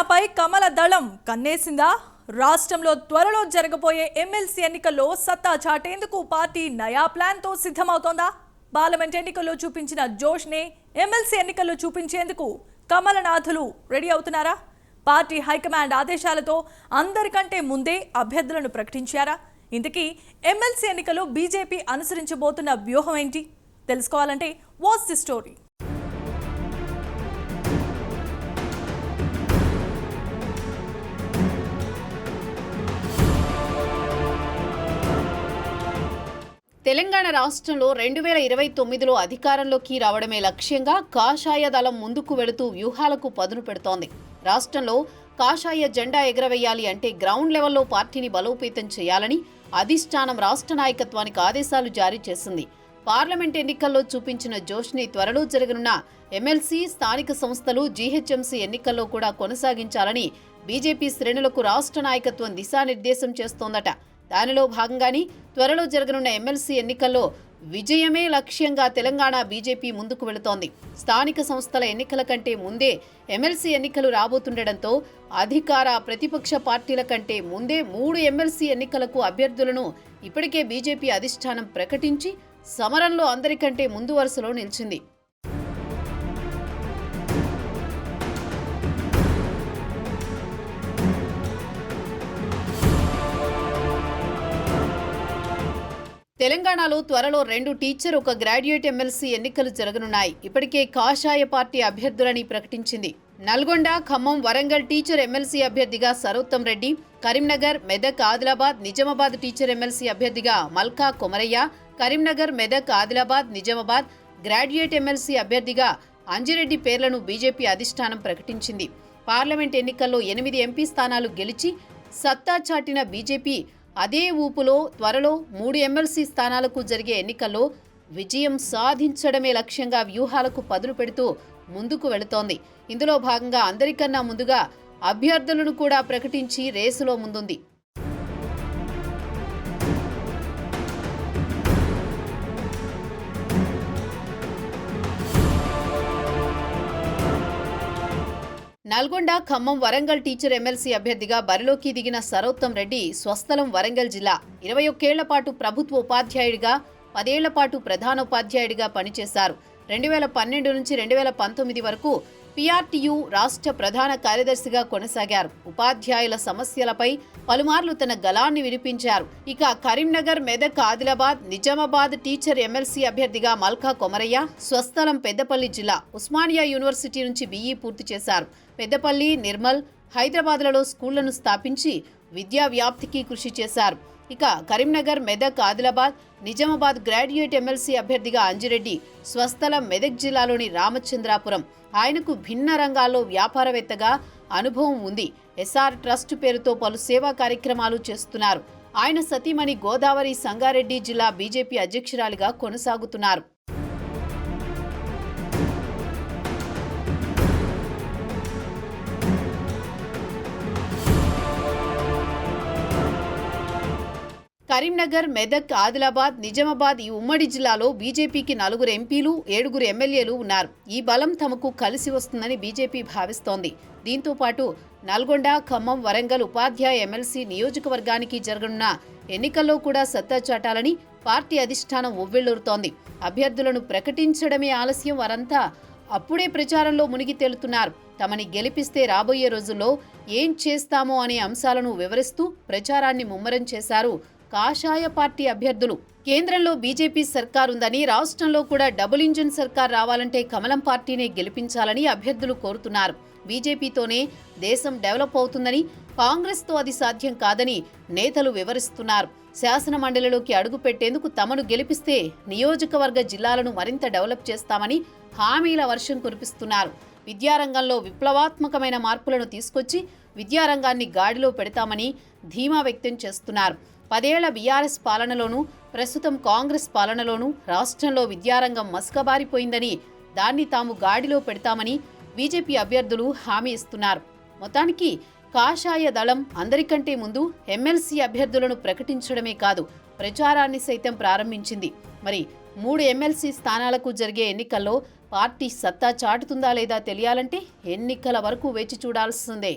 తెలంగాణపై కమల దళం కన్నేసిందా? రాష్ట్రంలో త్వరలో జరగబోయే ఎమ్మెల్సీ ఎన్నికల్లో సత్తా చాటేందుకు పార్టీ నయా ప్లాన్తో సిద్ధమవుతోందా? పార్లమెంట్ ఎన్నికల్లో చూపించిన జోష్నే ఎమ్మెల్సీ ఎన్నికల్లో చూపించేందుకు కమలనాథులు రెడీ అవుతున్నారా? పార్టీ హైకమాండ్ ఆదేశాలతో అందరికంటే ముందే అభ్యర్థులను ప్రకటించారా? ఇంతకీ ఎమ్మెల్సీ ఎన్నికల్లో బీజేపీ అనుసరించబోతున్న వ్యూహం ఏంటి? తెలుసుకోవాలంటే వాచ్ ది స్టోరీ. తెలంగాణ రాష్ట్రంలో 2029లో అధికారంలోకి రావడమే లక్ష్యంగా కాషాయ దళం ముందుకు వెళుతూ వ్యూహాలకు పదును పెడుతోంది. రాష్ట్రంలో కాషాయ జెండా ఎగరవేయాలి అంటే గ్రౌండ్ లెవెల్లో పార్టీని బలోపేతం చేయాలని అధిష్టానం రాష్ట్ర నాయకత్వానికి ఆదేశాలు జారీ చేసింది. పార్లమెంట్ ఎన్నికల్లో చూపించిన జోష్ని త్వరలో జరగనున్న ఎమ్మెల్సీ, స్థానిక సంస్థలు, జీహెచ్ఎంసీ ఎన్నికల్లో కూడా కొనసాగించాలని బీజేపీ శ్రేణులకు రాష్ట్ర నాయకత్వం దిశానిర్దేశం చేస్తోందట. దానిలో భాగంగానే త్వరలో జరగనున్న ఎమ్మెల్సీ ఎన్నికల్లో విజయమే లక్ష్యంగా తెలంగాణ బీజేపీ ముందుకు వెళుతోంది. స్థానిక సంస్థల ఎన్నికల కంటే ముందే ఎమ్మెల్సీ ఎన్నికలు రాబోతుండటంతో అధికార, ప్రతిపక్ష పార్టీల కంటే ముందే 3 ఎమ్మెల్సీ ఎన్నికలకు అభ్యర్థులను ఇప్పటికే బీజేపీ అధిష్టానం ప్రకటించి సమరంలో అందరికంటే ముందు వరుసలో నిలిచింది. తెలంగాణలో త్వరలో 2 టీచర్, 1 గ్రాడ్యుయేట్ ఎమ్మెల్సీ ఎన్నికలు జరగనున్నాయి. ఇప్పటికే కాషాయ పార్టీ అభ్యర్థులని ప్రకటించింది. నల్గొండ, ఖమ్మం, వరంగల్ టీచర్ ఎమ్మెల్సీ అభ్యర్థిగా సరోత్తం రెడ్డి, కరీంనగర్, మెదక్, ఆదిలాబాద్, నిజామాబాద్ టీచర్ ఎమ్మెల్సీ అభ్యర్థిగా మల్కా కొమరయ్య, కరీంనగర్, మెదక్, ఆదిలాబాద్, నిజామాబాద్ గ్రాడ్యుయేట్ ఎమ్మెల్సీ అభ్యర్థిగా అంజిరెడ్డి పేర్లను బీజేపీ అధిష్టానం ప్రకటించింది. పార్లమెంట్ ఎన్నికల్లో 8 ఎంపీ స్థానాలు గెలిచి సత్తా చాటిన బీజేపీ అదే ఊపులో త్వరలో 3 ఎమ్మెల్సీ స్థానాలకు జరిగే ఎన్నికల్లో విజయం సాధించడమే లక్ష్యంగా వ్యూహాలకు పదును పెడుతూ ముందుకు వెళుతోంది. ఇందులో భాగంగా అందరికన్నా ముందుగా అభ్యర్థులను కూడా ప్రకటించి రేసులో ముందుంది. నల్గొండ, ఖమ్మం, వరంగల్ టీచర్ ఎమ్మెల్సీ అభ్యర్థిగా బరిలోకి దిగిన సరోత్తం రెడ్డి స్వస్థలం వరంగల్ జిల్లా. 21 ఏళ్ల పాటు ప్రభుత్వ ఉపాధ్యాయుడిగా, 10 ఏళ్ల పాటు ప్రధానోపాధ్యాయుడిగా పనిచేశారు. 2012 నుంచి 2019 వరకు పీఆర్టీయూ రాష్ట్ర ప్రధాన కార్యదర్శిగా కొనసాగారు. ఉపాధ్యాయుల సమస్యలపై పలుమార్లు తన గళాన్ని వినిపించారు. ఇక కరీంనగర్, మెదక్, ఆదిలాబాద్, నిజామాబాద్ టీచర్ ఎమ్మెల్సీ అభ్యర్థిగా మల్కా కొమరయ్య స్వస్థలం పెద్దపల్లి జిల్లా. ఉస్మానియా యూనివర్సిటీ నుంచి BE పూర్తి చేశారు. పెద్దపల్లి, నిర్మల్, హైదరాబాద్లలో స్కూళ్లను స్థాపించి విద్యా వ్యాప్తికి కృషి చేశారు. ఇక కరీంనగర్, మెదక్, ఆదిలాబాద్, నిజామాబాద్ గ్రాడ్యుయేట్ ఎమ్మెల్సీ అభ్యర్థిగా అంజిరెడ్డి స్వస్థలం మెదక్ జిల్లాలోని రామచంద్రాపురం. ఆయనకు భిన్న రంగాల్లో వ్యాపారవేత్తగా అనుభవం ఉంది. SR ట్రస్ట్ పేరుతో పలు సేవా కార్యక్రమాలు చేస్తున్నారు. ఆయన సతీమణి గోదావరి సంగారెడ్డి జిల్లా బీజేపీ అధ్యక్షురాలిగా కొనసాగుతున్నారు. కరీంనగర్, మెదక్, ఆదిలాబాద్, నిజామాబాద్ ఈ ఉమ్మడి జిల్లాలో బీజేపీకి 4 ఎంపీలు, 7 ఎమ్మెల్యేలు ఉన్నారు. ఈ బలం తమకు కలిసి వస్తుందని బీజేపీ భావిస్తోంది. దీంతో పాటు నల్గొండ, ఖమ్మం, వరంగల్ ఉపాధ్యాయ ఎమ్మెల్సీ నియోజకవర్గానికి జరగనున్న ఎన్నికల్లో కూడా సత్తా చాటాలని పార్టీ అధిష్టానం ఉవ్విళ్లూరుతోంది. అభ్యర్థులను ప్రకటించడమే ఆలస్యం. వారంతా అప్పుడే ప్రచారంలో మునిగి తేలుతున్నారు. తమని గెలిపిస్తే రాబోయే రోజుల్లో ఏం చేస్తామో అనే అంశాలను వివరిస్తూ ప్రచారాన్ని ముమ్మరం చేశారు కాషాయ పార్టీ అభ్యర్థులు. కేంద్రంలో బీజేపీ సర్కార్ ఉందని, రాష్ట్రంలో కూడా డబుల్ ఇంజిన్ సర్కార్ రావాలంటే కమలం పార్టీనే గెలిపించాలని అభ్యర్థులు కోరుతున్నారు. బీజేపీతోనే దేశం డెవలప్ అవుతుందని, కాంగ్రెస్తో అది సాధ్యం కాదని నేతలు వివరిస్తున్నారు. శాసన మండలిలోకి అడుగు పెట్టేందుకు తమను గెలిపిస్తే నియోజకవర్గ జిల్లాలను మరింత డెవలప్ చేస్తామని హామీల వర్షం కురిపిస్తున్నారు. విద్యారంగంలో విప్లవాత్మకమైన మార్పులను తీసుకొచ్చి విద్యారంగాన్ని గాడిలో పెడతామని ధీమా వ్యక్తం చేస్తున్నారు. 10 ఏళ్ల బీఆర్ఎస్ పాలనలోనూ, ప్రస్తుతం కాంగ్రెస్ పాలనలోనూ రాష్ట్రంలో విద్యారంగం మసకబారిపోయిందని, దాన్ని తాము గాడిలో పెడతామని బీజేపీ అభ్యర్థులు హామీ ఇస్తున్నారు. మొత్తానికి కాషాయ దళం అందరికంటే ముందు ఎమ్మెల్సీ అభ్యర్థులను ప్రకటించడమే కాదు, ప్రచారాన్ని సైతం ప్రారంభించింది. మరి 3 ఎమ్మెల్సీ స్థానాలకు జరిగే ఎన్నికల్లో పార్టీ సత్తా చాటుతుందా లేదా తెలియాలంటే ఎన్నికల వరకు వేచి చూడాల్సిందే.